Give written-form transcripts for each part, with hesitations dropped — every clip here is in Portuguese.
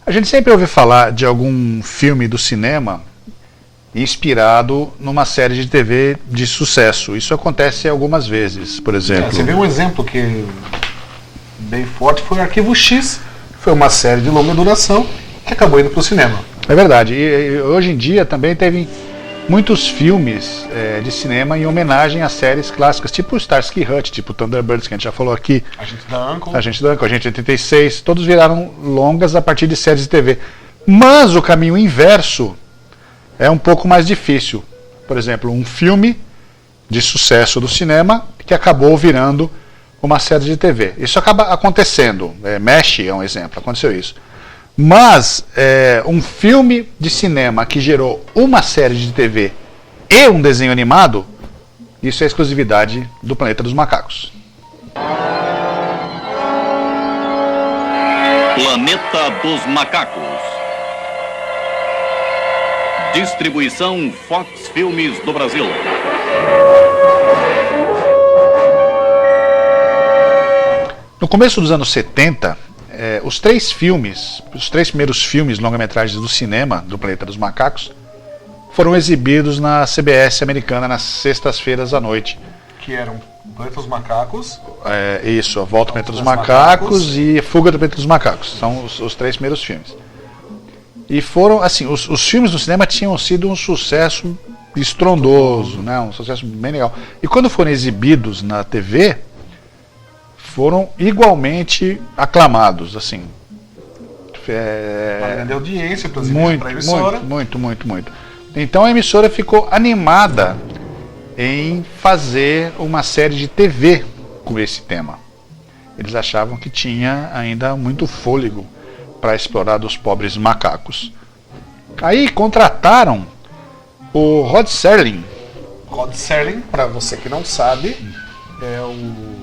A gente sempre ouve falar de algum filme do cinema inspirado numa série de TV de sucesso. Isso acontece algumas vezes, por exemplo. Você vê um exemplo que bem forte foi o Arquivo X, foi uma série de longa duração que acabou indo para o cinema. É verdade. E hoje em dia também teve muitos filmes de cinema em homenagem a séries clássicas, tipo Starsky Hutch, tipo Thunderbirds, que a gente já falou aqui. Agente da Uncle, Agente 86, todos viraram longas a partir de séries de TV. Mas o caminho inverso é um pouco mais difícil. Por exemplo, um filme de sucesso do cinema que acabou virando uma série de TV. Isso acaba acontecendo. MASH é um exemplo, aconteceu isso. Mas um filme de cinema que gerou uma série de TV e um desenho animado, isso é exclusividade do Planeta dos Macacos. Planeta dos Macacos. Distribuição Fox Filmes do Brasil. No começo dos anos 70, os três primeiros filmes longa-metragens do cinema do Planeta dos Macacos foram exibidos na CBS americana nas sextas-feiras à noite. que eram Planeta dos Macacos. Isso, A Volta do Planeta dos Macacos e Fuga do Planeta dos Macacos. São os três primeiros filmes. E foram, assim, os filmes do cinema tinham sido um sucesso estrondoso, né? Um sucesso bem legal. E quando foram exibidos na TV, foram igualmente aclamados, assim. Uma grande audiência, inclusive, para a emissora. Muito. Então a emissora ficou animada em fazer uma série de TV com esse tema. Eles achavam que tinha ainda muito fôlego para explorar dos pobres macacos. Aí contrataram o Rod Serling. Rod Serling, para você que não sabe, é o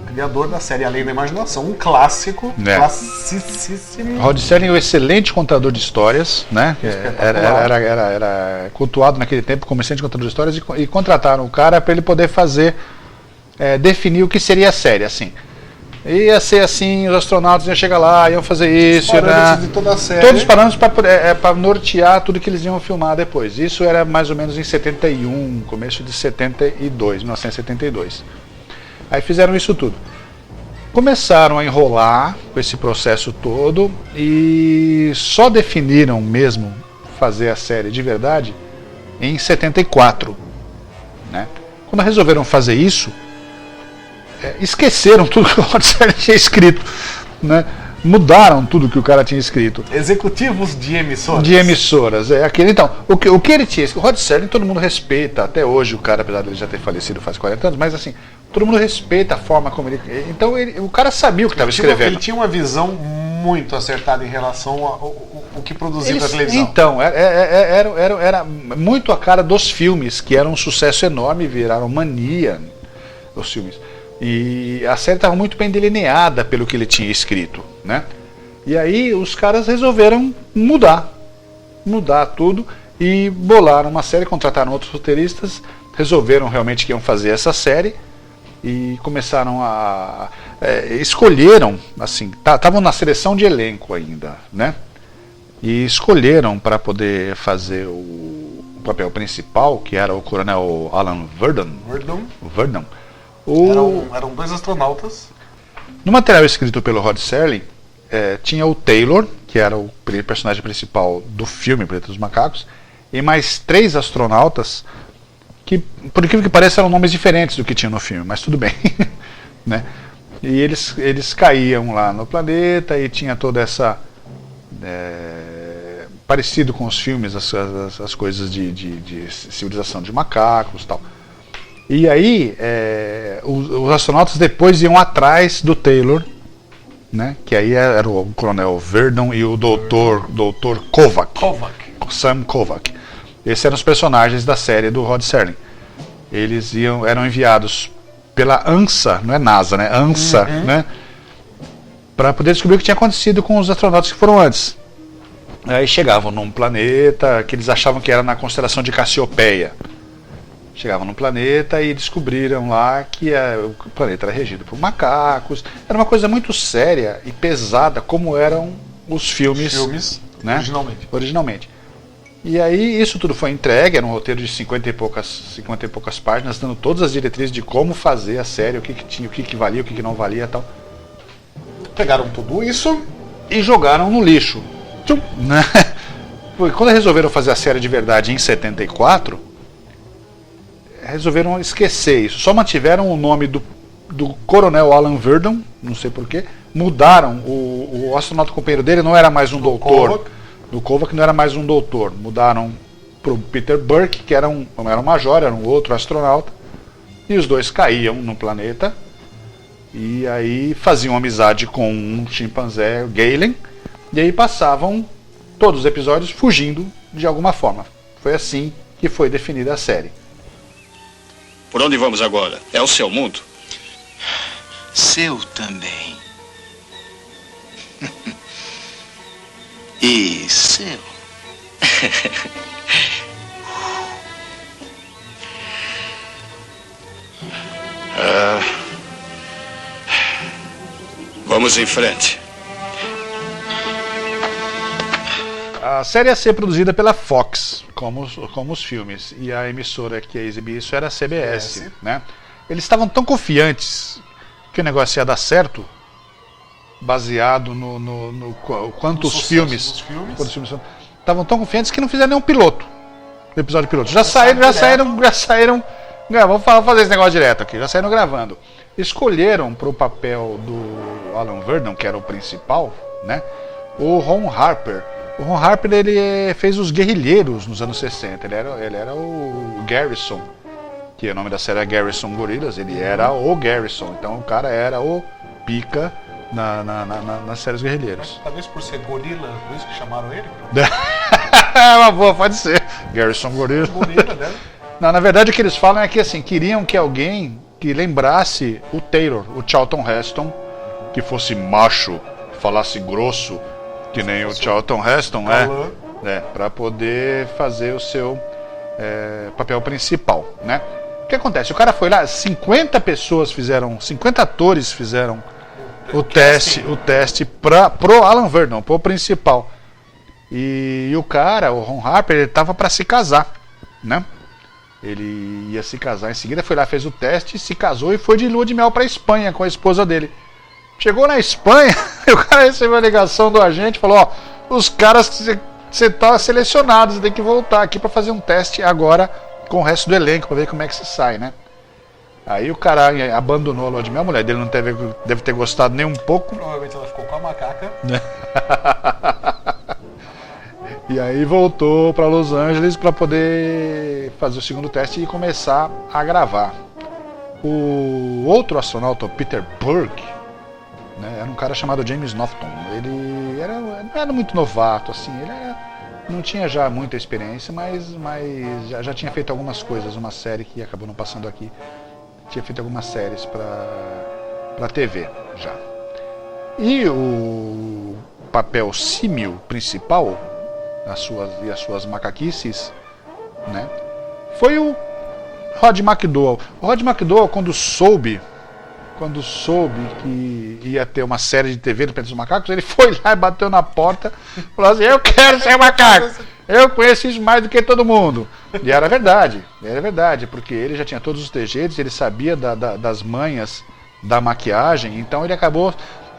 criador da série Além da Imaginação, um clássico, classicíssimo. Rod Serling é um excelente contador de histórias, né? Era cultuado naquele tempo como excelente contador de histórias, e contrataram o cara para ele poder fazer, definir o que seria a série, assim. Ia ser assim, os astronautas iam chegar lá, iam fazer isso, de toda a série. Todos os parâmetros para nortear tudo que eles iam filmar depois. Isso era mais ou menos em 71, começo de 72, 1972. Aí fizeram isso tudo. Começaram a enrolar com esse processo todo e só definiram mesmo fazer a série de verdade em 74. Né? Quando resolveram fazer isso, esqueceram tudo que o Rod Serling tinha escrito. Né? Mudaram tudo que o cara tinha escrito. Executivos de emissoras. De emissoras, Então, o que ele tinha escrito, o Rod Serling todo mundo respeita, até hoje o cara, apesar de ele já ter falecido faz 40 anos, mas assim, todo mundo respeita a forma como ele... Então o cara sabia o que estava escrevendo. Ele tinha uma visão muito acertada em relação ao que produzia na televisão. Então, era muito a cara dos filmes, que eram um sucesso enorme, viraram mania os filmes. E a série estava muito bem delineada pelo que ele tinha escrito, né? E aí os caras resolveram mudar tudo e bolaram uma série, contrataram outros roteiristas, resolveram realmente que iam fazer essa série e começaram a... escolheram, assim, estavam na seleção de elenco ainda, né? E escolheram para poder fazer o papel principal, que era o coronel Alan Verdon. Eram dois astronautas. No material escrito pelo Rod Serling, tinha o Taylor, que era o personagem principal do filme Planeta dos Macacos, e mais 3 astronautas que, por incrível que pareça, eram nomes diferentes do que tinha no filme, mas tudo bem. Né? E eles caíam lá no planeta e tinha toda essa... parecido com os filmes, as coisas de civilização de macacos e tal. E aí os astronautas depois iam atrás do Taylor, né? Que aí era o Coronel Verdon e o Dr. Kovac. Sam Kovac. Esses eram os personagens da série do Rod Serling. Eles eram enviados pela ANSA, não é NASA, né? ANSA, né? Para poder descobrir o que tinha acontecido com os astronautas que foram antes. Aí chegavam num planeta que eles achavam que era na constelação de Cassiopeia. Chegavam num planeta e descobriram lá que o planeta era regido por macacos. Era uma coisa muito séria e pesada, como eram os filmes, né? Originalmente. E aí isso tudo foi entregue, era um roteiro de 50 e poucas páginas, dando todas as diretrizes de como fazer a série, o que tinha, o que valia, o que não valia e tal. Pegaram tudo isso e jogaram no lixo. Né? Quando resolveram fazer a série de verdade em 74, resolveram esquecer isso. Só mantiveram o nome do Coronel Alan Verdon, não sei porquê. Mudaram, o astronauta companheiro dele não era mais um doutor. Do Kovac não era mais um doutor. Mudaram para o Peter Burke, que era um major, era um outro astronauta. E os dois caíam no planeta. E aí faziam amizade com um chimpanzé, Galen. E aí passavam todos os episódios fugindo de alguma forma. Foi assim que foi definida a série. Por onde vamos agora? É o seu mundo? Seu também. E seu. Vamos em frente. A série ia ser produzida pela Fox, como os filmes, e a emissora que ia exibir isso era a CBS, né? Eles estavam tão confiantes que o negócio ia dar certo, baseado no quanto os filmes estavam tão confiantes que não fizeram nenhum piloto, episódio piloto. Já saíram. Vamos fazer esse negócio direto aqui. Já saíram gravando. Escolheram para o papel do Alan Verdon, que era o principal, né? O Ron Harper. O Ron Harper ele fez os Guerrilheiros nos anos 60. Ele era o Garrison, que o nome da série é Garrison Gorillas. Ele era o Garrison. Então o cara era o pica nas séries Guerrilheiros. Talvez por ser gorila, por isso que chamaram ele? É uma boa, pode ser. Garrison Gorillas. Gorila, né? Não, na verdade o que eles falam é que assim, queriam que alguém que lembrasse o Taylor, o Charlton Heston, que fosse macho, falasse grosso, que nem o Charlton Heston, para poder fazer o seu papel principal, né? O que acontece? O cara foi lá, 50 atores fizeram o teste pro Alan Verdon, pro principal. E o cara, o Ron Harper, ele tava para se casar, né? Ele ia se casar em seguida, foi lá, fez o teste, se casou e foi de lua de mel para Espanha com a esposa dele. Chegou na Espanha, o cara recebeu a ligação do agente, falou: ó, os caras que você tá selecionado, você tem que voltar aqui para fazer um teste agora com o resto do elenco, para ver como é que você sai, né? Aí o cara abandonou a lua de mel, a mulher dele não deve ter gostado nem um pouco. Provavelmente ela ficou com a macaca. E aí voltou para Los Angeles para poder fazer o segundo teste e começar a gravar. O outro astronauta, o Peter Burke, né, era um cara chamado James Knowlton. Ele não era muito novato, assim, não tinha já muita experiência, mas já tinha feito algumas coisas, uma série que acabou não passando aqui. Tinha feito algumas séries para TV já. E o papel símil principal, as suas macaquices, né, foi o Rod McDowall. O Rod McDowall, quando soube que ia ter uma série de TV do Planeta dos Macacos, ele foi lá e bateu na porta e falou assim: eu quero ser macaco, eu conheço isso mais do que todo mundo. E era verdade, porque ele já tinha todos os trejeitos, ele sabia das manhas da maquiagem, então ele acabou,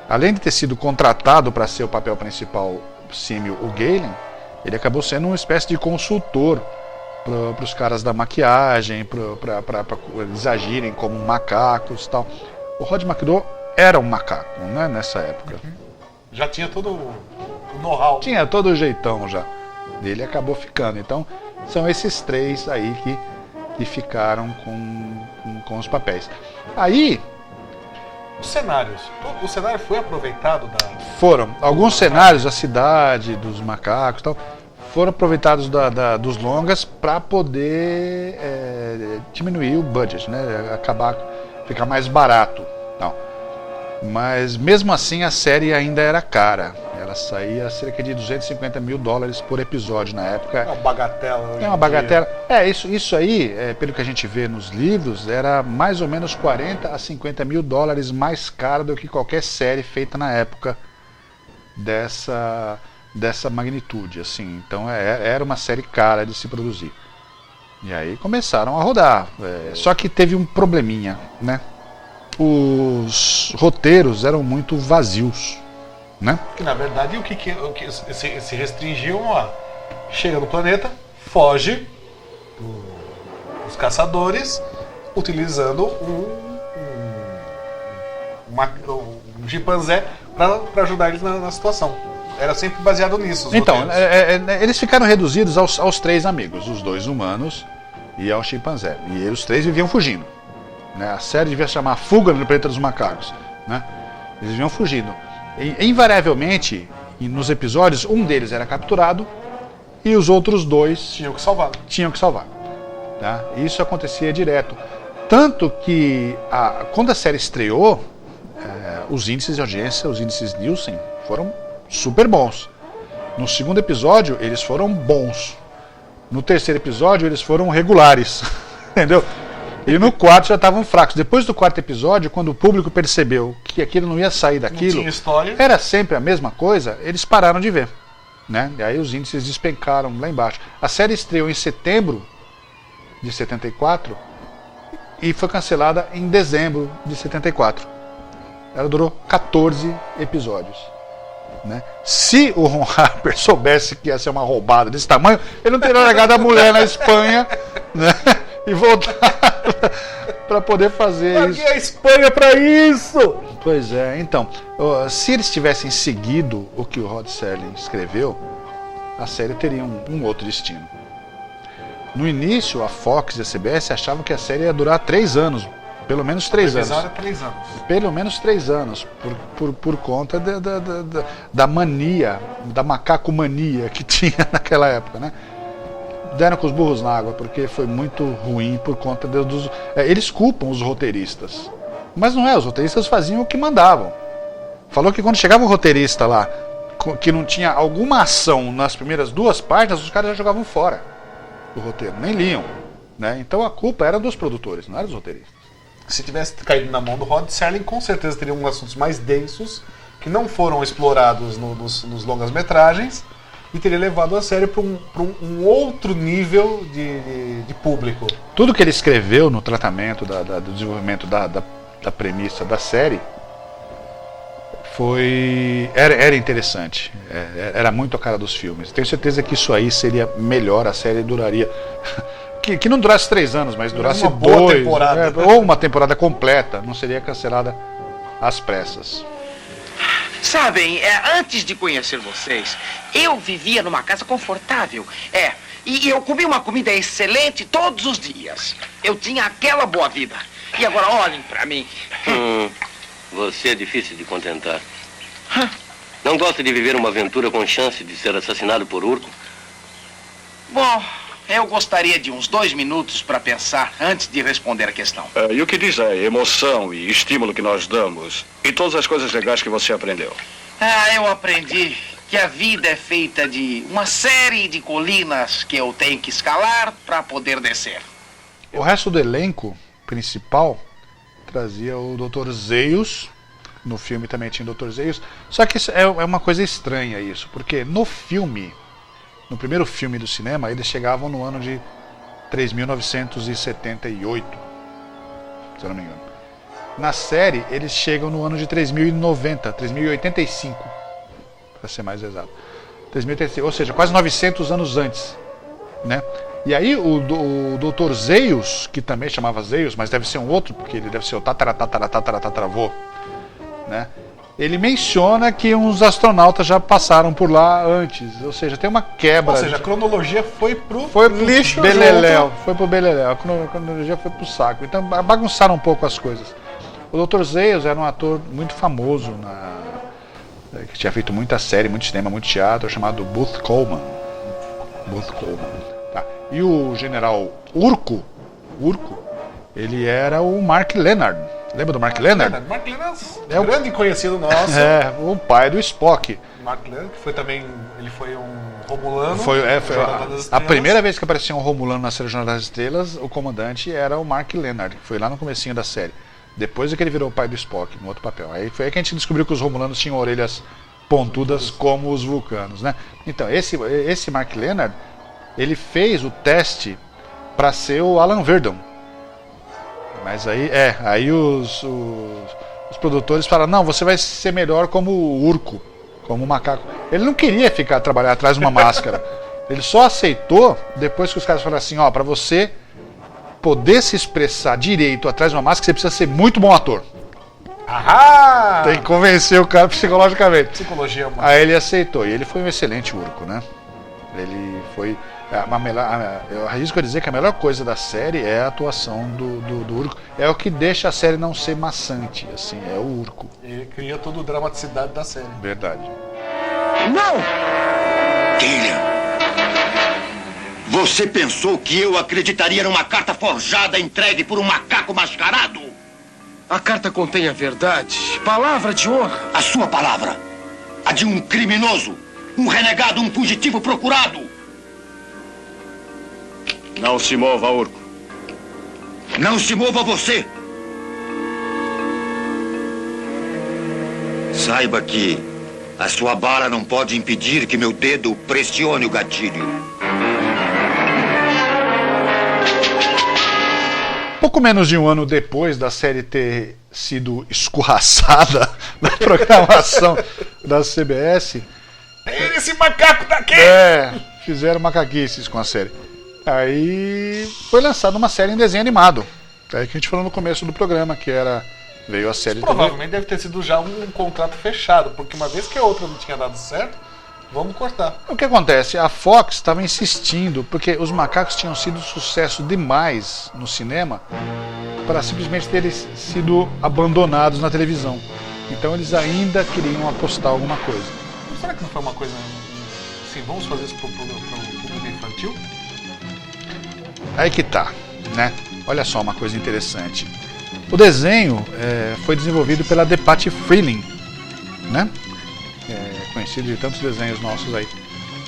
além de ter sido contratado para ser o papel principal símil, o Galen, ele acabou sendo uma espécie de consultor para os caras da maquiagem, para eles agirem como macacos e tal. O Rod McDowall era um macaco, né, nessa época. Já tinha todo o know-how. Tinha todo o jeitão já. Ele acabou ficando. Então, são esses três aí que ficaram com os papéis. Aí Os cenários. O cenário foi aproveitado da... foram alguns cenários, a cidade, dos macacos e tal, foram aproveitados dos longas para poder diminuir o budget, né? Ficar mais barato. Não. Mas mesmo assim a série ainda era cara. Ela saía cerca de $250 mil por episódio na época. É uma bagatela. É uma bagatela. Isso aí, pelo que a gente vê nos livros, era mais ou menos $40 a $50 mil mais caro do que qualquer série feita na época dessa magnitude, assim. Então era uma série cara de se produzir. E aí começaram a rodar. Só que teve um probleminha, né? Os roteiros eram muito vazios, né? Que na verdade o que se restringiam a chega no planeta, foge dos caçadores, utilizando um chimpanzé para ajudar eles na situação. Era sempre baseado nisso. Então, eles ficaram reduzidos aos 3 amigos, os 2 humanos e ao chimpanzé. E os 3 viviam fugindo. Né? A série devia se chamar Fuga no Planeta dos Macacos. Né? Eles vinham fugindo. Invariavelmente, nos episódios, um deles era capturado e os outros 2 tinham que salvar. Tá? Isso acontecia direto. Tanto que, quando a série estreou, os índices de audiência, os índices Nielsen, foram super bons. No segundo episódio, eles foram bons. No terceiro episódio, eles foram regulares. Entendeu? E no quarto já estavam fracos. Depois do quarto episódio, quando o público percebeu que aquilo não ia sair daquilo, não tinha história, era sempre a mesma coisa, eles pararam de ver. Né? E aí os índices despencaram lá embaixo. A série estreou em setembro de 74 e foi cancelada em dezembro de 74. Ela durou 14 episódios. Né? Se o Ron Harper soubesse que ia ser uma roubada desse tamanho, ele não teria largado a mulher na Espanha, né? E voltar para poder fazer isso. A Espanha para isso! Pois é, então, se eles tivessem seguido o que o Rod Serling escreveu, a série teria um outro destino. No início, a Fox e a CBS achavam que a série ia durar 3 anos. Pelo menos 3 anos. Era 3 anos. Pelo menos 3 anos. Por conta da mania, da macacomania que tinha naquela época, né? Deram com os burros na água, porque foi muito ruim por conta dos... eles culpam os roteiristas. Mas não os roteiristas faziam o que mandavam. Falou que quando chegava o roteirista lá, que não tinha alguma ação nas primeiras 2 páginas, os caras já jogavam fora o roteiro, nem liam. Né? Então a culpa era dos produtores, não era dos roteiristas. Se tivesse caído na mão do Rod Serling, com certeza teriam assuntos mais densos, que não foram explorados nos longas-metragens, e teria levado a série para um outro nível de público. Tudo que ele escreveu no tratamento do desenvolvimento da premissa da série era interessante, era muito a cara dos filmes. Tenho certeza que isso aí seria melhor, a série duraria que não durasse 3 anos, mas durasse 2, ou uma temporada completa, não seria cancelada às pressas. Sabem, antes de conhecer vocês, eu vivia numa casa confortável. E eu comia uma comida excelente todos os dias. Eu tinha aquela boa vida. E agora olhem pra mim. Você é difícil de contentar. Não gosta de viver uma aventura com chance de ser assassinado por urco? Bom, eu gostaria de uns 2 minutos para pensar antes de responder a questão. E o que diz a emoção e estímulo que nós damos? E todas as coisas legais que você aprendeu? Eu aprendi que a vida é feita de uma série de colinas que eu tenho que escalar para poder descer. O resto do elenco principal trazia o Dr. Zaius. No filme também tinha o Dr. Zaius. Só que isso é uma coisa estranha isso, porque no primeiro filme do cinema, eles chegavam no ano de 3.978, se eu não me engano. Na série, eles chegam no ano de 3090, 3085, para ser mais exato. 3085, ou seja, quase 900 anos antes, né? E aí o Dr. Zaius, que também chamava Zaius, mas deve ser um outro, porque ele deve ser o tataravô, né? ele menciona que uns astronautas já passaram por lá antes, ou seja, tem uma quebra. Ou seja, a cronologia foi pro lixo, beleléu, foi pro beleléu, a cronologia foi pro saco. Então bagunçaram um pouco as coisas. O Dr. Zaius era um ator muito famoso, que tinha feito muita série, muito cinema, muito teatro, chamado Booth Colman. Tá. E o general Urco, ele era o Mark Lenard. Lembra do Mark Lenard? Mark Lenard é um grande conhecido nosso. É, o pai do Spock. Mark Lenard, que foi também, ele foi um Romulano. Foi a primeira vez que apareceu um Romulano na série Jornada das Estrelas, o comandante era o Mark Lenard, que foi lá no comecinho da série. Depois é que ele virou o pai do Spock, no outro papel. Aí foi aí que a gente descobriu que os Romulanos tinham orelhas pontudas como os vulcanos, né? Então, esse Mark Lenard, ele fez o teste para ser o Alan Verdon. Mas aí os produtores falaram, não, você vai ser melhor como o Urco, como o macaco. Ele não queria trabalhar atrás de uma máscara. Ele só aceitou depois que os caras falaram assim, ó, para você poder se expressar direito atrás de uma máscara, você precisa ser muito bom ator. Ahá! Tem que convencer o cara psicologicamente. Psicologia, mano. Aí ele aceitou, e ele foi um excelente Urco, né? Ele foi... Eu arrisco a dizer que a melhor coisa da série é a atuação do Urco. É o que deixa a série não ser maçante, assim, é o Urco. Ele cria toda a dramaticidade da série. Verdade. Não! Killian, você pensou que eu acreditaria numa carta forjada entregue por um macaco mascarado? A carta contém a verdade. Palavra de honra. A sua palavra. A de um criminoso. Um renegado, um fugitivo procurado. Não se mova, Urco. Não se mova você. Saiba que a sua bala não pode impedir que meu dedo pressione o gatilho. Pouco menos de um ano depois da série ter sido escorraçada na programação da CBS, Esse macaco daqui! fizeram macaquices com a série. Aí foi lançada uma série em desenho animado. É que a gente falou no começo do programa, que veio a série. Provavelmente deve ter sido já um contrato fechado, porque uma vez que a outra não tinha dado certo, vamos cortar. O que acontece? A Fox estava insistindo, porque os macacos tinham sido sucesso demais no cinema para simplesmente terem sido abandonados na televisão. Então eles ainda queriam apostar alguma coisa. Será que não foi uma coisa assim, vamos fazer isso pro público infantil? Aí que tá, né? Olha só uma coisa interessante. O desenho foi desenvolvido pela DePatie Freleng, né? Conhecido de tantos desenhos nossos aí.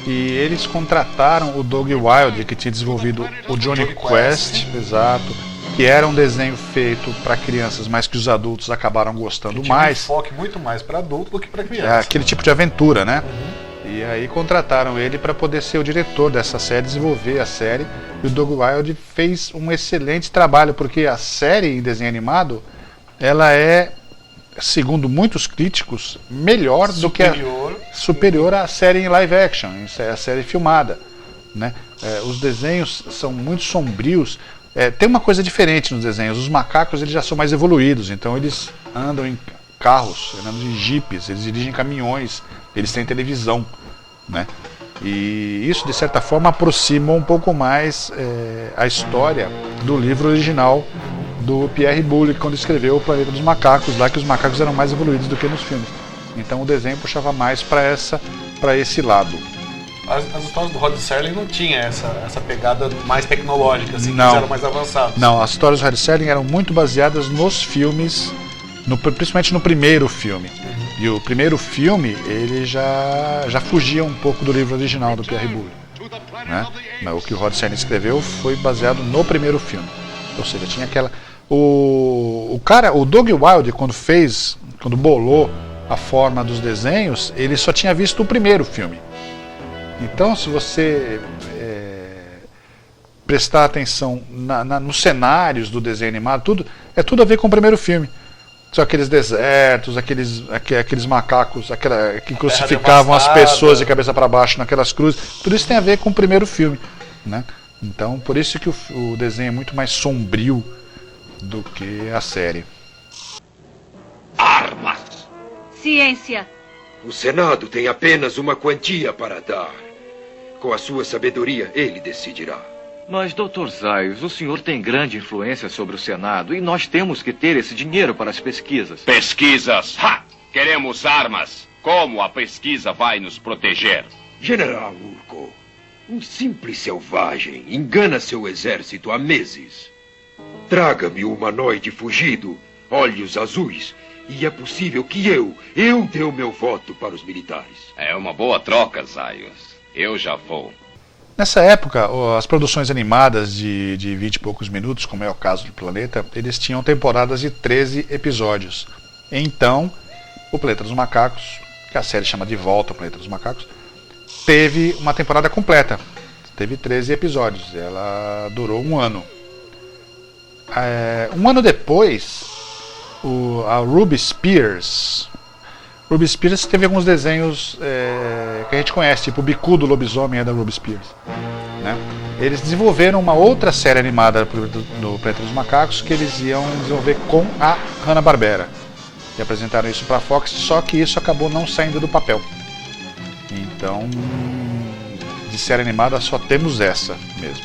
E eles contrataram o Doug Wilde, que tinha desenvolvido o Johnny Quest, exato, que era um desenho feito para crianças, mas que os adultos acabaram gostando mais. Um enfoque muito mais para adulto do que para criança. Aquele tipo de aventura, né? E aí contrataram ele para poder ser o diretor dessa série, desenvolver a série. E o Doug Wilde fez um excelente trabalho, porque a série em desenho animado, ela é, segundo muitos críticos, melhor do que superior à série em live action, a série filmada, né? Os desenhos são muito sombrios. Tem uma coisa diferente nos desenhos. Os macacos eles já são mais evoluídos, então eles andam em carros, eles andam em jipes, eles dirigem caminhões, eles têm televisão, né? E isso de certa forma aproxima um pouco mais a história do livro original do Pierre Boulle, quando escreveu O Planeta dos Macacos, lá que os macacos eram mais evoluídos do que nos filmes. Então o desenho puxava mais para esse lado. As histórias do Rod Serling não tinha essa pegada mais tecnológica, assim, não. Que eles eram mais avançados. Não, as histórias do Rod Serling eram muito baseadas nos filmes, principalmente no primeiro filme. E o primeiro filme, ele já fugia um pouco do livro original do Pierre Boulle, né? Mas o que o Rod Serling escreveu foi baseado no primeiro filme. Ou seja, tinha aquela... O Doug Wilde, quando bolou a forma dos desenhos, ele só tinha visto o primeiro filme. Então, se você prestar atenção nos cenários do desenho animado, tudo a ver com o primeiro filme. São aqueles desertos, aqueles macacos que crucificavam as pessoas de cabeça para baixo naquelas cruzes. Tudo isso tem a ver com o primeiro filme, né? Então, por isso que o desenho é muito mais sombrio do que a série. Armas! Ciência. O Senado tem apenas uma quantia para dar. Com a sua sabedoria, ele decidirá. Mas, Dr. Zaius, o senhor tem grande influência sobre o Senado e nós temos que ter esse dinheiro para as pesquisas. Pesquisas? Ha! Queremos armas. Como a pesquisa vai nos proteger? General Urko, um simples selvagem engana seu exército há meses. Traga-me o humanoide fugido, olhos azuis, e é possível que eu dê o meu voto para os militares. É uma boa troca, Zaius. Eu já vou. Nessa época, as produções animadas de 20 e poucos minutos, como é o caso do Planeta, eles tinham temporadas de 13 episódios. Então, o Planeta dos Macacos, que a série chama de volta o Planeta dos Macacos, teve uma temporada completa. Teve 13 episódios. Ela durou um ano. Um ano depois, a Ruby Spears teve alguns desenhos que a gente conhece, tipo o Bicudo Lobisomem é da Ruby Spears, né? Eles desenvolveram uma outra série animada do Planeta dos Macacos que eles iam desenvolver com a Hanna-Barbera. E apresentaram isso para a Fox, só que isso acabou não saindo do papel. Então, de série animada só temos essa mesmo.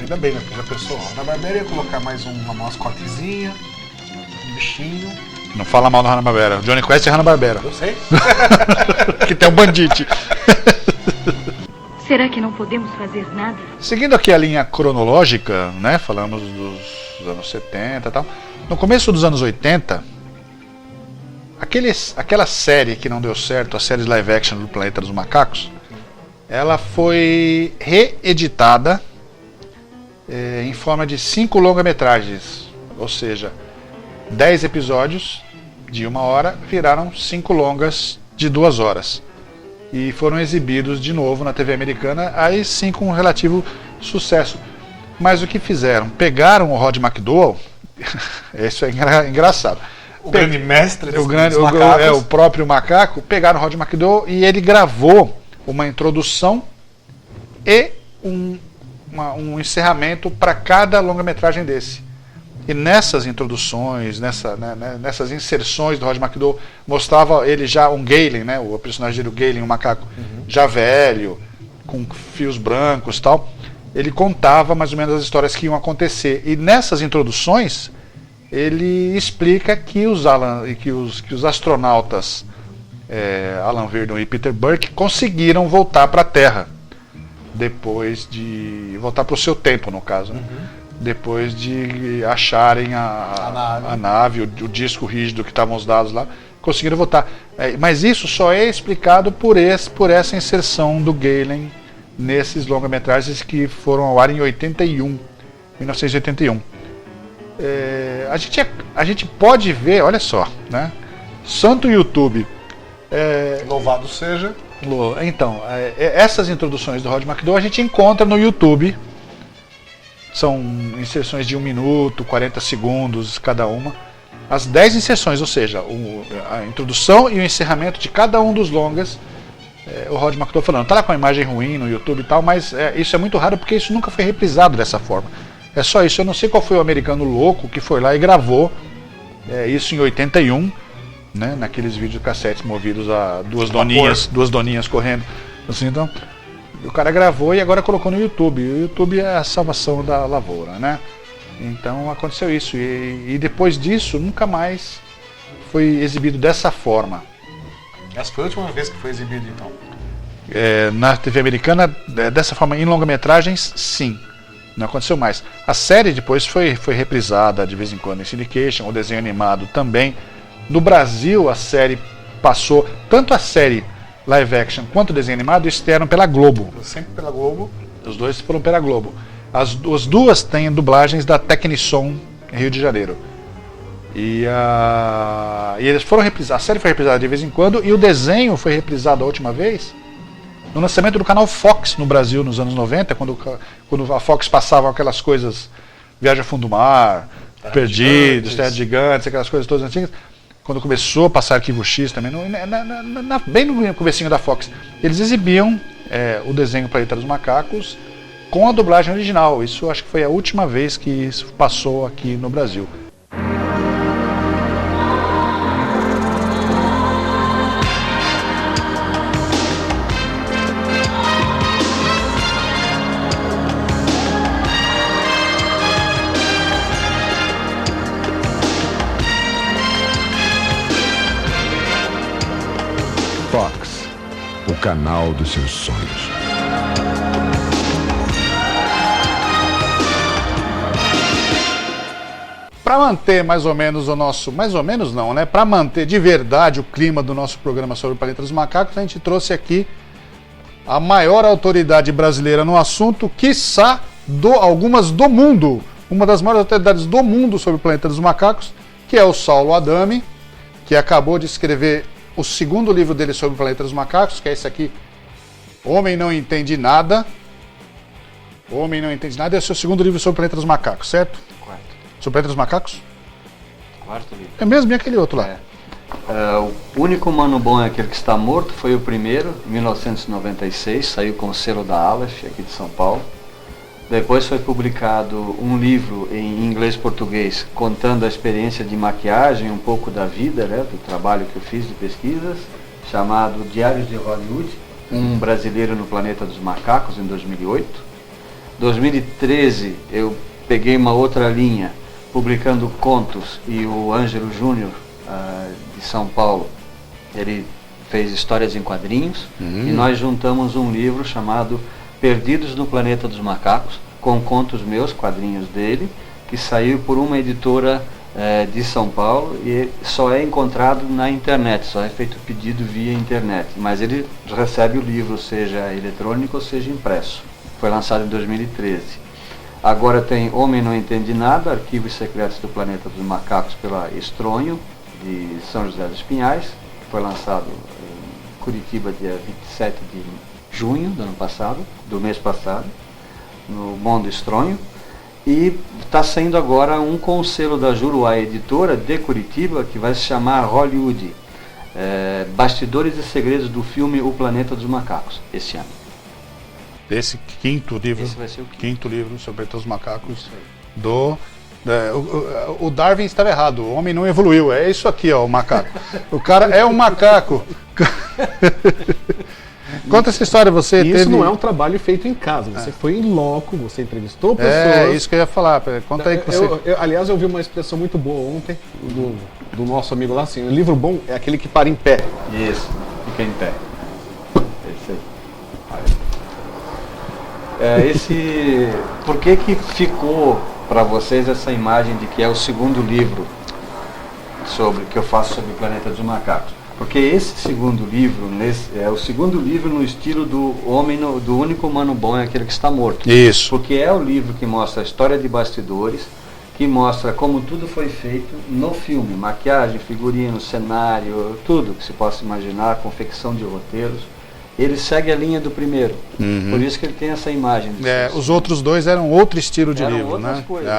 Ainda bem, né? Porque já pensou, a Hanna-Barbera ia colocar mais uma mascotezinha, um bichinho. Não fala mal da Hanna-Barbera. Johnny Quest é Hanna-Barbera. Eu sei. Que tem um bandite. Será que não podemos fazer nada? Seguindo aqui a linha cronológica, né? Falamos dos anos 70 e tal. No começo dos anos 80, aquela série que não deu certo, a série live action do Planeta dos Macacos, ela foi reeditada em forma de 5 longa-metragens. Ou seja, 10 episódios de 1 hora viraram 5 longas de 2 horas. E foram exibidos de novo na TV americana, aí sim com um relativo sucesso. Mas o que fizeram? Pegaram o Rod McDowall, isso é engraçado. O grande mestre dos macacos. O próprio macaco, pegaram o Rod McDowall e ele gravou uma introdução e um encerramento para cada longa-metragem desse. E nessas introduções, nessas inserções do Rod McDowall, mostrava ele já um Galen, né, o personagem do Galen, um macaco já velho, com fios brancos e tal. Ele contava mais ou menos as histórias que iam acontecer. E nessas introduções, ele explica que os astronautas Alan Verdon e Peter Burke conseguiram voltar para a Terra. Depois de voltar para o seu tempo, no caso, né? Depois de acharem a nave, o disco rígido que estavam os dados lá, conseguiram voltar. Mas isso só é explicado por essa inserção do Galen nesses longa-metragens que foram ao ar em 1981. A gente pode ver, olha só, né? Santo YouTube. Louvado seja. Então, essas introduções do Rod McDowall a gente encontra no YouTube. São inserções de 1 minuto, 40 segundos cada uma. As 10 inserções, ou seja, a introdução e o encerramento de cada um dos longas, o Rod McDowall falando, tá lá com a imagem ruim no YouTube e tal, mas isso é muito raro porque isso nunca foi reprisado dessa forma. É só isso, eu não sei qual foi o americano louco que foi lá e gravou isso em 81, né, naqueles videocassetes movidos a duas doninhas correndo. Assim, então, o cara gravou e agora colocou no YouTube. O YouTube é a salvação da lavoura, né? Então aconteceu isso. E depois disso, nunca mais foi exibido dessa forma. Essa foi a última vez que foi exibido, então? Na TV americana, dessa forma, em longa-metragens, sim. Não aconteceu mais. A série depois foi reprisada de vez em quando em syndication, o desenho animado também. No Brasil, a série passou, tanto a série live action quanto o desenho animado, estrearam pela Globo. Sempre pela Globo. Os dois foram pela Globo. As duas têm dublagens da Tecnissom Rio de Janeiro. E eles foram reprisar. A série foi reprisada de vez em quando e o desenho foi reprisado a última vez no lançamento do canal Fox no Brasil nos anos 90, quando a Fox passava aquelas coisas Viagem ao Fundo do Mar, Perdidos, Terra de Gigantes, aquelas coisas todas antigas. Quando começou a passar Arquivo X também, bem no comecinho da Fox, eles exibiam o desenho Planeta dos Macacos com a dublagem original. Isso acho que foi a última vez que isso passou aqui no Brasil. Fox, o canal dos seus sonhos. Para manter mais ou menos o nosso... Mais ou menos não, né? Para manter de verdade o clima do nosso programa sobre o Planeta dos Macacos, a gente trouxe aqui a maior autoridade brasileira no assunto, quiçá algumas do mundo. Uma das maiores autoridades do mundo sobre o Planeta dos Macacos, que é o Saulo Adami, que acabou de escrever o segundo livro dele sobre o Planeta dos Macacos, que é esse aqui, Homem Não Entende Nada. Homem Não Entende Nada é o seu segundo livro sobre o Planeta dos Macacos, certo? Quarto. Sobre o Planeta dos Macacos? Quarto livro. É mesmo, e aquele outro lá? O único humano bom é aquele que está morto, foi o primeiro, em 1996, saiu com o selo da Aleph, aqui de São Paulo. Depois foi publicado um livro em inglês e português contando a experiência de maquiagem, um pouco da vida, né, do trabalho que eu fiz de pesquisas, chamado Diários de Hollywood, um brasileiro no Planeta dos Macacos, em 2008. Em 2013 eu peguei uma outra linha, publicando contos, e o Ângelo Júnior, de São Paulo, ele fez histórias em quadrinhos, e nós juntamos um livro chamado Perdidos no Planeta dos Macacos, com contos meus, quadrinhos dele, que saiu por uma editora de São Paulo e só é encontrado na internet, só é feito pedido via internet, mas ele recebe o livro, seja eletrônico ou seja impresso. Foi lançado em 2013. Agora tem Homem Não Entende Nada, Arquivos Secretos do Planeta dos Macacos, pela Estronho, de São José dos Pinhais. Foi lançado em Curitiba dia 27 de junho do mês passado, no Mundo Estronho. E está saindo agora um com o selo da Juruá Editora, de Curitiba, que vai se chamar Hollywood, Bastidores e Segredos do filme O Planeta dos Macacos, esse ano. Esse quinto livro, esse vai ser o quinto livro sobre os macacos do... o Darwin estava errado, o homem não evoluiu, é isso aqui, ó, o macaco. O cara é um macaco. Conta essa história, você Isso teve... não é um trabalho feito em casa, você foi em loco, você entrevistou pessoas... É, isso que eu ia falar, conta aí que você... Aliás, eu vi uma expressão muito boa ontem, do nosso amigo lá, assim, o livro bom é aquele que para em pé. Isso, fica em pé. Por que ficou para vocês essa imagem de que é o segundo livro que eu faço sobre o Planeta dos Macacos? Porque esse segundo livro é o segundo livro no estilo do único humano bom é aquele que está morto. Isso. Porque é o livro que mostra a história de bastidores, que mostra como tudo foi feito no filme, maquiagem, figurino, cenário, tudo que se possa imaginar, confecção de roteiros. Ele segue a linha do primeiro, por isso que ele tem essa imagem. Os outros dois eram outro estilo de livro, né? Coisas,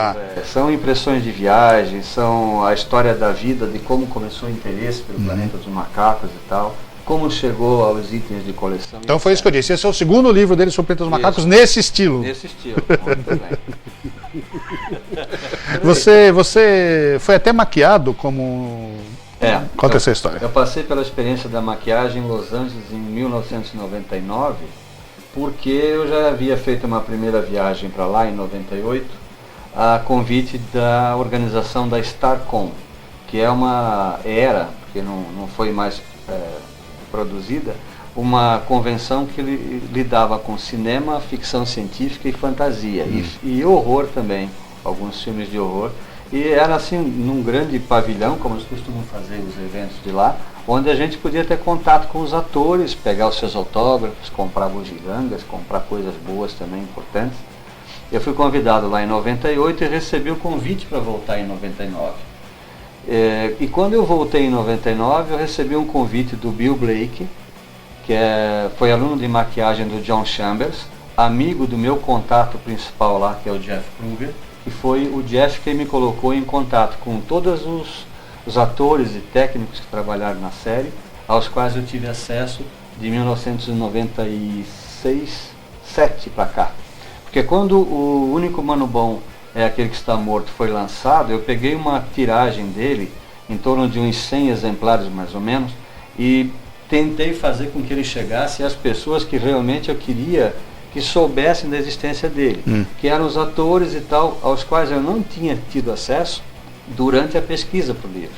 são impressões de viagem, são a história da vida, de como começou o interesse pelo Planeta dos Macacos e tal, como chegou aos itens de coleção. Então foi isso que eu disse, esse é o segundo livro dele sobre o Planeta dos Macacos nesse estilo. Nesse estilo, muito bem. Você foi até maquiado como... Conta essa história. Eu passei pela experiência da maquiagem em Los Angeles em 1999, porque eu já havia feito uma primeira viagem para lá em 98, a convite da organização da Starcom, que porque não foi mais produzida, uma convenção que lidava com cinema, ficção científica e fantasia, e horror também, alguns filmes de horror. E era assim, num grande pavilhão, como eles costumam fazer os eventos de lá, onde a gente podia ter contato com os atores, pegar os seus autógrafos, comprar bugigangas, comprar coisas boas também importantes. Eu fui convidado lá em 98 e recebi o convite para voltar em 99. E quando eu voltei em 99, eu recebi um convite do Bill Blake, que foi aluno de maquiagem do John Chambers, amigo do meu contato principal lá, que é o Jeff Kruger. E foi o Jeff que me colocou em contato com todos os atores e técnicos que trabalharam na série, aos quais eu tive acesso de 1996-7 para cá. Porque quando o único humano bom é aquele que está morto foi lançado, eu peguei uma tiragem dele, em torno de uns 100 exemplares mais ou menos, e tentei fazer com que ele chegasse às pessoas que realmente eu queria que soubessem da existência dele, que eram os atores e tal, aos quais eu não tinha tido acesso durante a pesquisa para o livro.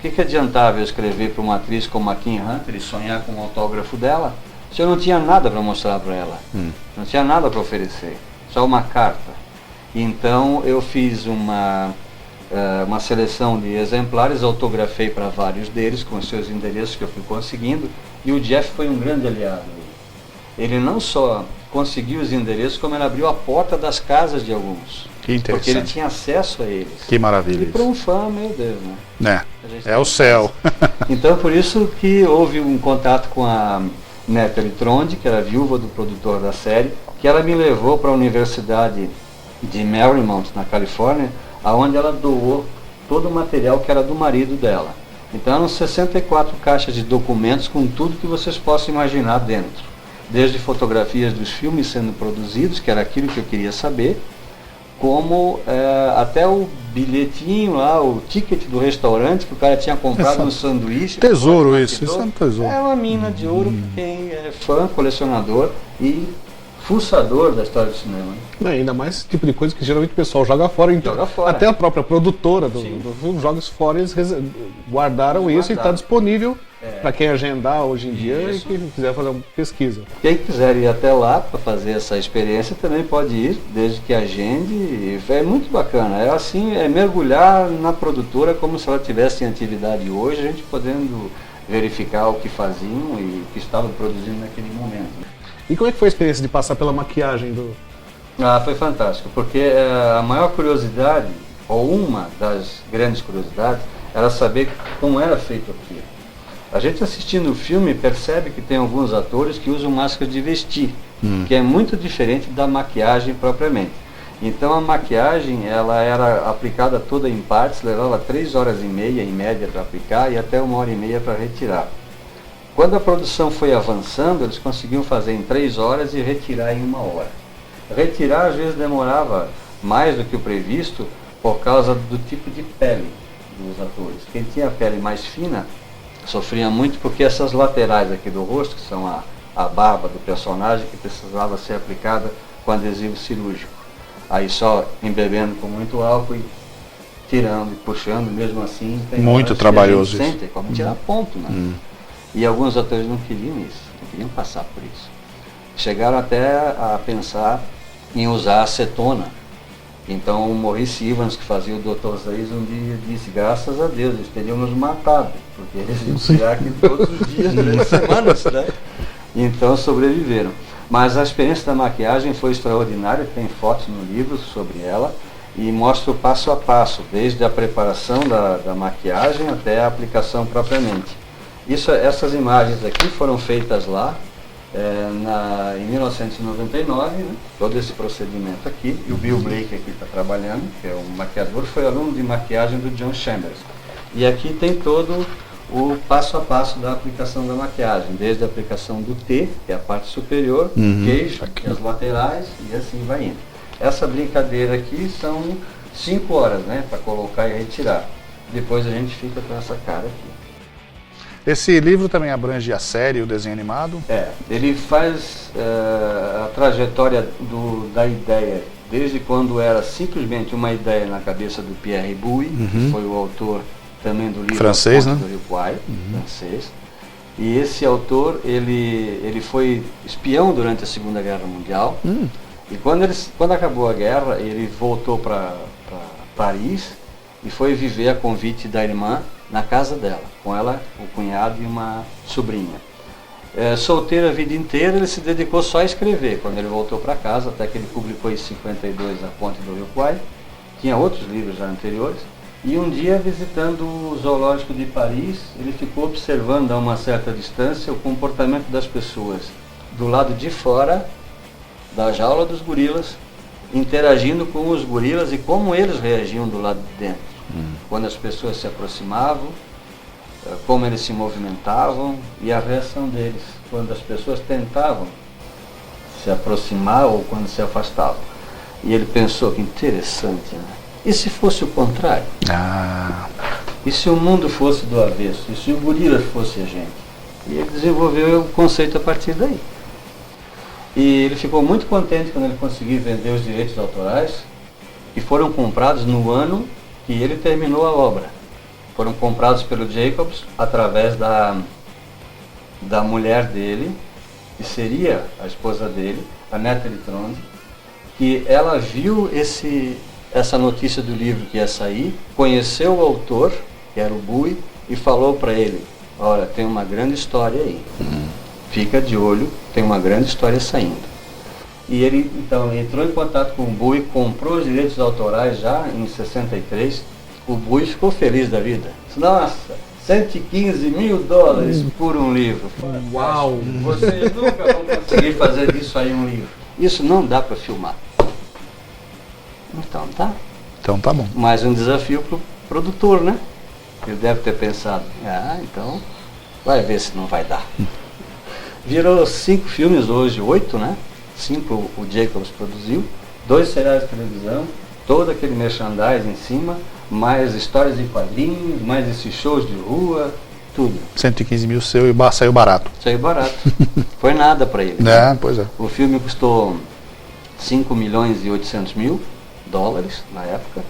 O que adiantava eu escrever para uma atriz como a Kim Hunter e sonhar com o autógrafo dela, se eu não tinha nada para mostrar para ela? Não tinha nada para oferecer, só uma carta. Então eu fiz uma seleção de exemplares, autografei para vários deles com os seus endereços que eu fui conseguindo, e o Jeff foi um grande aliado. Ele não só conseguiu os endereços, como ele abriu a porta das casas de alguns. Que interessante. Porque ele tinha acesso a eles. Que maravilha. E para um fã, meu Deus, né? É o céu. Então por isso que houve um contato com a Natalie Trond, que era viúva do produtor da série, que ela me levou para a Universidade de Marymount, na Califórnia, aonde ela doou todo o material que era do marido dela. Então eram 64 caixas de documentos com tudo que vocês possam imaginar dentro. Desde fotografias dos filmes sendo produzidos, que era aquilo que eu queria saber, como até o bilhetinho lá, o ticket do restaurante que o cara tinha comprado no sanduíche. Tesouro isso é um tesouro. É uma mina de ouro para quem é fã, colecionador e fuçador da história do cinema. Ainda mais esse tipo de coisa que geralmente o pessoal joga fora. Então, joga fora. Até a própria produtora do filme joga isso fora, eles guardaram isso e está disponível para quem agendar hoje em dia e quem quiser fazer uma pesquisa. Quem quiser ir até lá para fazer essa experiência também pode ir, desde que agende. É muito bacana. É assim, é mergulhar na produtora como se ela tivesse em atividade hoje, a gente podendo verificar o que faziam e o que estavam produzindo naquele momento. E como é que foi a experiência de passar pela maquiagem do... Foi fantástico, porque a maior curiosidade, ou uma das grandes curiosidades, era saber como era feito aquilo. A gente assistindo o filme percebe que tem alguns atores que usam máscara de vestir, que é muito diferente da maquiagem propriamente. Então a maquiagem ela era aplicada toda em partes, levava 3 horas e meia em média para aplicar e até 1 hora e meia para retirar. Quando a produção foi avançando, eles conseguiam fazer em 3 horas e retirar em 1 hora. Retirar às vezes demorava mais do que o previsto por causa do tipo de pele dos atores. Quem tinha a pele mais fina sofria muito porque essas laterais aqui do rosto, que são a barba do personagem, que precisava ser aplicada com adesivo cirúrgico. Aí só embebendo com muito álcool e tirando e puxando, mesmo assim. Tem muito trabalhoso isso. Sente, como tirar ponto, né? E alguns atores não queriam isso, não queriam passar por isso. Chegaram até a pensar em usar acetona. Então o Maurice Evans, que fazia o Dr. Zeiss, um dia disse, graças a Deus, eles teriam nos matado, porque eles iam tirar aqui todos os dias, durante semanas, né? Então sobreviveram. Mas a experiência da maquiagem foi extraordinária, tem fotos no livro sobre ela, e mostra o passo a passo, desde a preparação da maquiagem até a aplicação propriamente. Essas imagens aqui foram feitas lá em 1999, né? Todo esse procedimento aqui, e o Bill Blake aqui está trabalhando, que é um maquiador, foi aluno de maquiagem do John Chambers. E aqui tem todo o passo a passo da aplicação da maquiagem, desde a aplicação do T, que é a parte superior, queijo, e as laterais, e assim vai indo. Essa brincadeira aqui são 5 horas, né, para colocar e retirar. Depois a gente fica com essa cara aqui. Esse livro também abrange a série e o desenho animado? Ele faz a trajetória da ideia, desde quando era simplesmente uma ideia na cabeça do Pierre Boulle, que foi o autor também do livro francês, né? Do Rio Kwai, francês. E esse autor, ele foi espião durante a Segunda Guerra Mundial. E quando acabou a guerra, ele voltou para Paris e foi viver a convite da irmã na casa dela, com ela, o cunhado e uma sobrinha. Solteiro a vida inteira, ele se dedicou só a escrever. Quando ele voltou para casa, até que ele publicou em 52 A Ponte do Rio Kwai, tinha outros livros já anteriores, e um dia, visitando o zoológico de Paris, ele ficou observando a uma certa distância o comportamento das pessoas do lado de fora da jaula dos gorilas, interagindo com os gorilas e como eles reagiam do lado de dentro. Quando as pessoas se aproximavam, como eles se movimentavam e a reação deles quando as pessoas tentavam se aproximar ou quando se afastavam. E ele pensou que interessante, né? E se fosse o contrário? E se o mundo fosse do avesso? E se o gorila fosse a gente? E ele desenvolveu o conceito a partir daí. E ele ficou muito contente quando ele conseguiu vender os direitos autorais, que foram comprados no ano que ele terminou a obra. foram comprados pelo Jacobs através da mulher dele, que seria a esposa dele, a Natalie Trond, que ela viu essa notícia do livro que ia sair, conheceu o autor, que era o Bowie, e falou para ele: olha, tem uma grande história aí, fica de olho, tem uma grande história saindo. E ele então entrou em contato com o Bowie, comprou os direitos autorais já em 63. O Bowie ficou feliz da vida. Nossa, $115 mil por um livro. Uau! Vocês nunca vão conseguir fazer disso aí um livro. Isso não dá para filmar. Então tá. Então tá bom. Mais um desafio pro produtor, né? Ele deve ter pensado, então vai ver se não vai dar. Virou 5 filmes hoje, 8, né? 5 o Jacobs produziu, 2 seriados de televisão, todo aquele merchandising em cima, mais histórias em quadrinhos, mais esses shows de rua, tudo. 115 mil saiu barato. Saiu barato. Foi nada para ele. Pois é. O filme custou $5.800.000 na época.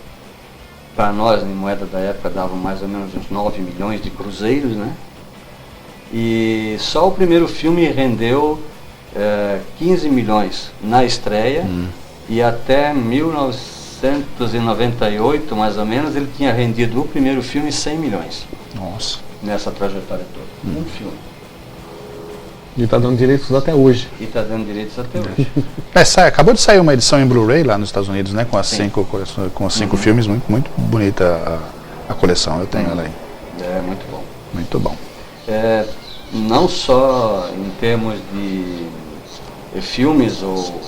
Para nós, em moeda da época, dava mais ou menos uns 9 milhões de cruzeiros, né? E só o primeiro filme rendeu 15 milhões na estreia, e até 1998, mais ou menos, ele tinha rendido o primeiro filme 100 milhões. Nossa. Nessa trajetória toda. Um filme. E está dando direitos até hoje. E está dando direitos até hoje. Acabou de sair uma edição em Blu-ray lá nos Estados Unidos, né? Com as 5 filmes, muito bonita a coleção, eu tenho ela aí. É, muito bom. Muito bom. Não só em termos de filmes ou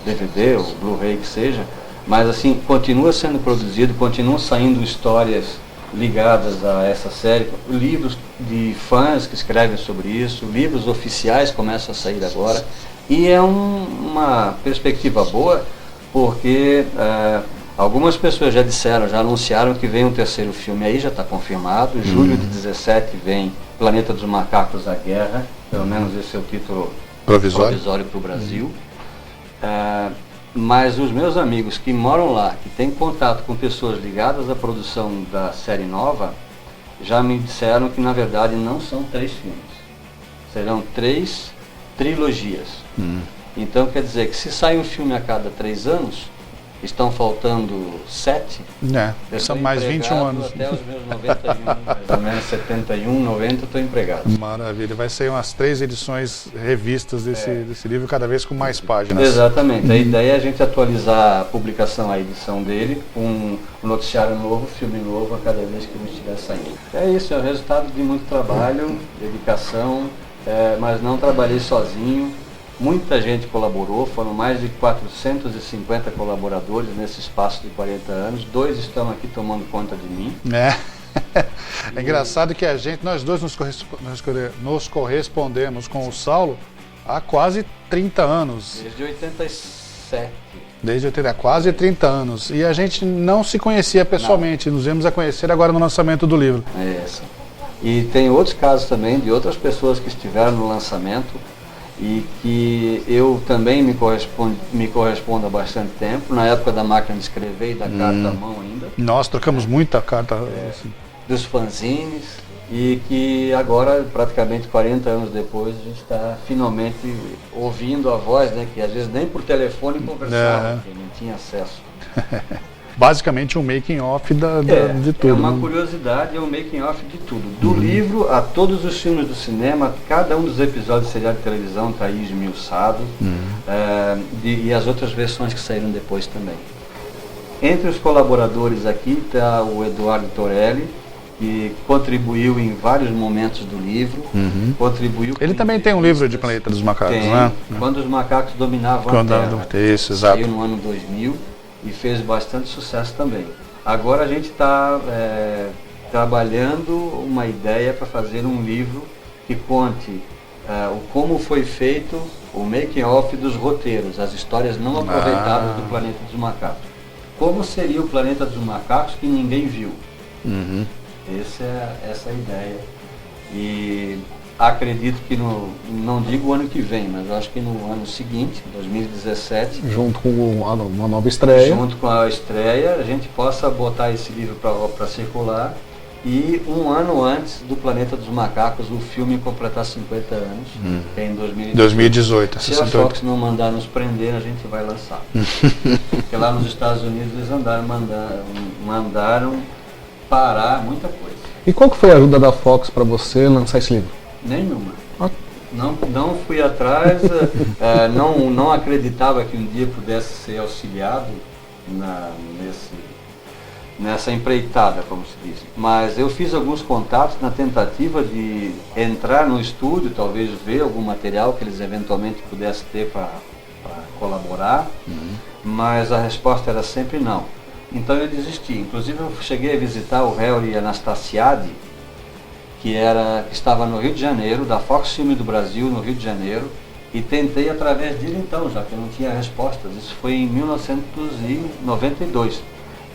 DVD ou Blu-ray que seja, mas assim, continua sendo produzido, continuam saindo histórias ligadas a essa série, livros de fãs que escrevem sobre isso, livros oficiais começam a sair agora, e é uma perspectiva boa, porque algumas pessoas já anunciaram que vem um terceiro filme aí, já está confirmado, julho de 17 vem Planeta dos Macacos, A Guerra, pelo menos esse é o título provisório para o Brasil. Mas os meus amigos que moram lá, que têm contato com pessoas ligadas à produção da série nova, já me disseram que na verdade não são 3 filmes, serão 3 trilogias. Então quer dizer que se sai um filme a cada 3 anos, estão faltando 7. São mais 21 anos. Até os meus 91, mais ou menos 71, 90, estou empregado. Maravilha. Vai sair umas 3 edições revistas desse livro, cada vez com mais páginas. Exatamente. A ideia é a gente atualizar a publicação, a edição dele, com um noticiário novo, filme novo a cada vez que ele estiver saindo. É isso, é o resultado de muito trabalho, dedicação, mas não trabalhei sozinho. Muita gente colaborou, foram mais de 450 colaboradores nesse espaço de 40 anos. 2 estão aqui tomando conta de mim. É engraçado que nós dois nos correspondemos com o Saulo há quase 30 anos. Desde 87. Desde quase 30 anos. E a gente não se conhecia pessoalmente, nos viemos a conhecer agora no lançamento do livro. Isso. E tem outros casos também de outras pessoas que estiveram no lançamento e que eu também me correspondo há bastante tempo, na época da máquina de escrever e da carta à mão ainda. Nós trocamos muita carta. Dos fanzines, e que agora, praticamente 40 anos depois, a gente está finalmente ouvindo a voz, né, que às vezes nem por telefone conversava, porque não tinha acesso. Basicamente um making off de tudo. É uma curiosidade, é um making off de tudo. Do livro a todos os filmes do cinema, cada um dos episódios de serial de televisão está aí esmiuçado, e as outras versões que saíram depois também. Entre os colaboradores aqui está o Eduardo Torelli, que contribuiu em vários momentos do livro. Contribuiu. Ele também tem um livro de Planeta dos Macacos, né? Quando os macacos dominavam a Terra. Isso, exato. Saiu no ano 2000 e fez bastante sucesso também. Agora a gente está trabalhando uma ideia para fazer um livro que conte como foi feito o making-off dos roteiros, as histórias não aproveitadas do Planeta dos Macacos. Como seria o Planeta dos Macacos que ninguém viu? Essa é a ideia. E acredito que não digo o ano que vem, mas acho que no ano seguinte, 2017, junto com uma nova estreia, junto com a estreia, a gente possa botar esse livro para circular E um ano antes do Planeta dos Macacos, o filme completar 50 anos, que é em 2018. Se a Fox não mandar nos prender, a gente vai lançar. Porque lá nos Estados Unidos eles mandaram parar muita coisa. E qual que foi a ajuda da Fox para você lançar esse livro? Nenhuma. Não fui atrás, não acreditava que um dia pudesse ser auxiliado nessa empreitada, como se diz. Mas eu fiz alguns contatos na tentativa de entrar no estúdio, talvez ver algum material que eles eventualmente pudessem ter para colaborar, mas a resposta era sempre não. Então eu desisti. Inclusive eu cheguei a visitar o Harry Anastasiade, que estava no Rio de Janeiro, da Fox Filme do Brasil, no Rio de Janeiro, e tentei através dele então, já que eu não tinha respostas. Isso foi em 1992.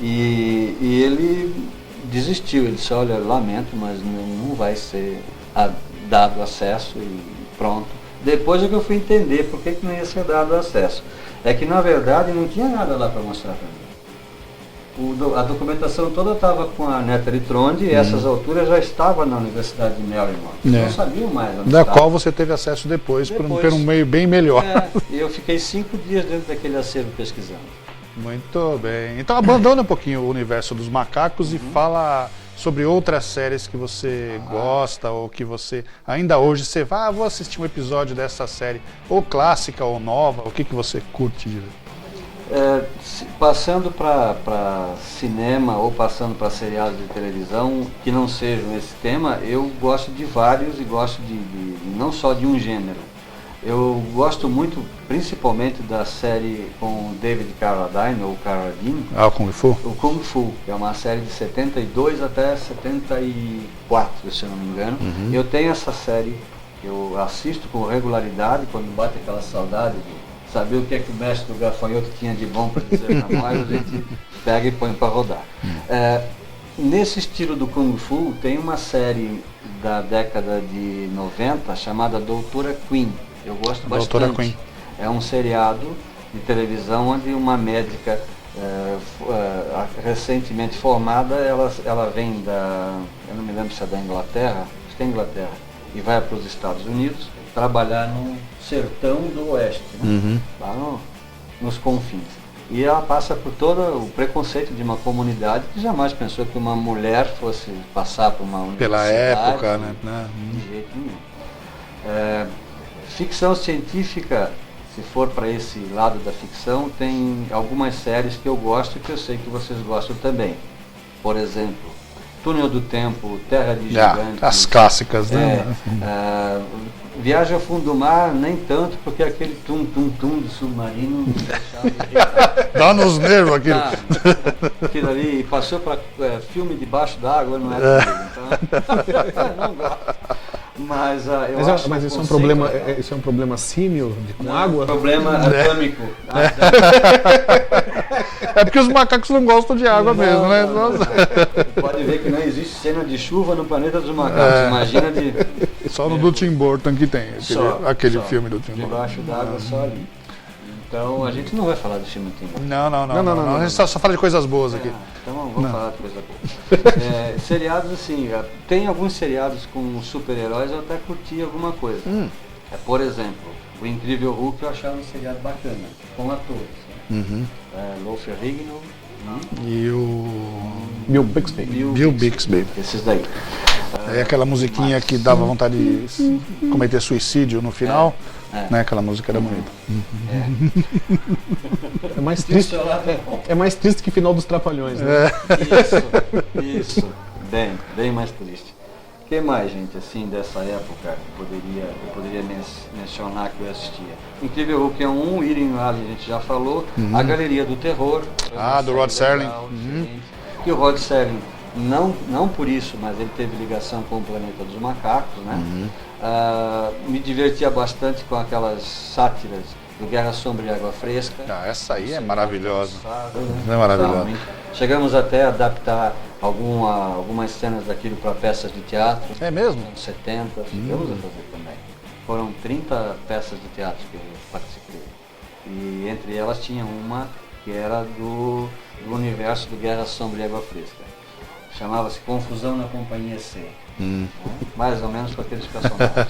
E ele desistiu, ele disse, olha, lamento, mas não vai ser dado acesso e pronto. Depois é que eu fui entender por que não ia ser dado acesso. É que na verdade não tinha nada lá para mostrar para mim. A documentação toda estava com a Natalie Trond e essas alturas já estava na Universidade de Maryland. Não sabiam mais onde da estava. Qual você teve acesso depois. Por um meio bem melhor. E eu fiquei 5 dias dentro daquele acervo pesquisando. Muito bem. Então abandona um pouquinho o universo dos macacos e fala sobre outras séries que você gosta ou que você ainda hoje você vai, vou assistir um episódio dessa série, ou clássica ou nova, o que você curte de ver? Passando para cinema ou passando para seriados de televisão que não sejam esse tema, eu gosto de vários e gosto de não só de um gênero. Eu gosto muito, principalmente da série com David Carradine, ou Carradine. O Kung Fu? O Kung Fu, que é uma série de 72 até 74, se eu não me engano. Eu tenho essa série, eu assisto com regularidade, quando bate aquela saudade de saber o que é que o mestre do gafanhoto tinha de bom para dizer na nós, a gente pega e põe para rodar. Nesse estilo do Kung Fu, tem uma série da década de 90 chamada Doutora Queen. Eu gosto bastante. Queen. É um seriado de televisão onde uma médica recentemente formada, ela vem eu não me lembro se é da Inglaterra, acho que é Inglaterra, e vai para os Estados Unidos trabalhar no sertão do oeste, lá nos confins. E ela passa por todo o preconceito de uma comunidade que jamais pensou que uma mulher fosse passar por uma universidade. Pela época, né? De jeito nenhum. Ficção científica, se for para esse lado da ficção, tem algumas séries que eu gosto e que eu sei que vocês gostam também. Por exemplo, Túnel do Tempo, Terra de Gigantes. As clássicas, né? Viagem ao Fundo do Mar, nem tanto, porque aquele tum-tum-tum do submarino me deixava dá nos nervos aquilo. Aquilo ali passou para filme debaixo d'água, não é comigo, então não gosto. Mas mas isso é um problema símil com água? Problema atômico. É porque os macacos não gostam de água mesmo, né? Pode ver que não existe cena de chuva no Planeta dos Macacos. Imagina de... Só no do Tim Burton que tem, aquele filme do Tim Burton. Debaixo d'água, só ali. Então a gente não vai falar do filme do Tim Burton. Não. A gente só fala de coisas boas aqui. Então vamos falar de coisa boa. Seriados assim, tem alguns seriados com super-heróis, eu até curti alguma coisa. Por exemplo, o Incrível Hulk eu achava um seriado bacana, com atores. Lou Ferrigno e o Bill Bixby. Bill Bixby. Esses daí. É aquela musiquinha que dava vontade de cometer suicídio no final, né? Aquela música era bonita. É mais triste. É mais triste que final dos Trapalhões, né? Isso. Bem mais triste. O que mais, gente, assim, dessa época eu poderia mencionar que eu assistia? Incrível Hulk é um, Eating Rally a gente já falou, A Galeria do Terror. Do Rod Serling. Que o Rod Serling, não por isso, mas ele teve ligação com o Planeta dos Macacos, né? Me divertia bastante com aquelas sátiras do Guerra Sombria e Água Fresca. Essa aí é maravilhosa. É maravilhosa. Chegamos até a adaptar algumas cenas daquilo para peças de teatro. É mesmo? Anos 70, chegamos a fazer também. Foram 30 peças de teatro que eu participei. E entre elas tinha uma que era do universo do Guerra Sombria e Água Fresca. chamava-se Confusão na Companhia C. Mais ou menos com aqueles personagens.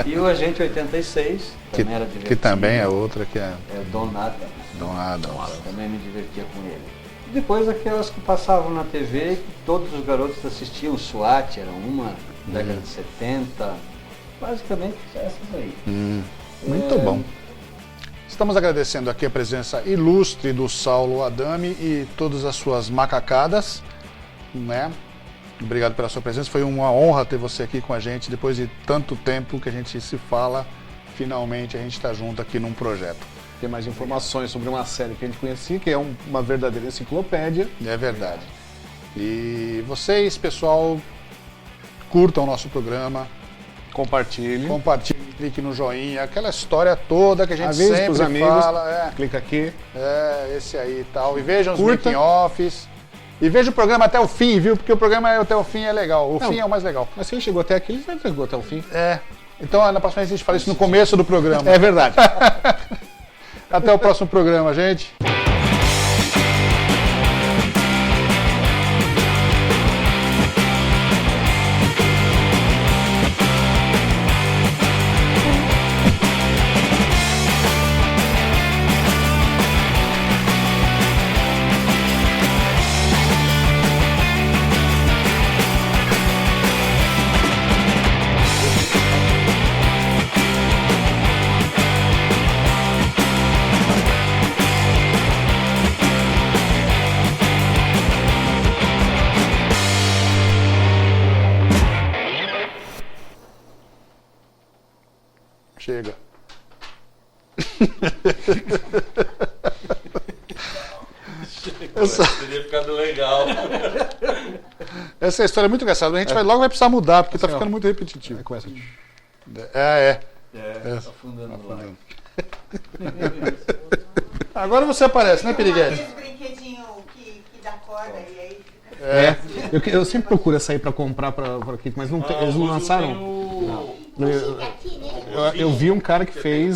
E o Agente 86, também era divertido. Que também é outra que é... É o Don Adam. Don Adam. Também me divertia com ele. E depois aquelas que passavam na TV, que todos os garotos assistiam, SWAT, era uma, década de 70, basicamente essas aí. Muito bom. Estamos agradecendo aqui a presença ilustre do Saulo Adami e todas as suas macacadas, né? Obrigado pela sua presença, foi uma honra ter você aqui com a gente, depois de tanto tempo que a gente se fala, finalmente a gente está junto aqui num projeto. Tem mais informações sobre uma série que a gente conhecia, que é uma verdadeira enciclopédia. É verdade. E vocês, pessoal, curtam o nosso programa. Compartilhe, clique no joinha, aquela história toda que a gente sempre pros amigos, fala. Clica aqui. Esse aí e tal. E vejam os making-offs. E veja o programa até o fim, viu? Porque o programa até o fim é legal. O fim é o mais legal. Mas se ele chegou até aqui, ele já chegou até o fim. Então, na próxima vez a gente fala isso no começo do programa. É verdade. Até o próximo programa, gente. Chega. Teria ficado legal. Essa história é muito engraçada. A gente logo vai precisar mudar, porque tá ficando muito repetitivo. Começa. Afundando lá. Agora você aparece, né, Piriguete? Esse brinquedinho que dá corda e aí fica... Eu sempre procuro sair pra comprar pra aqui, mas não tem, eles não lançaram. Eu vi um cara que fez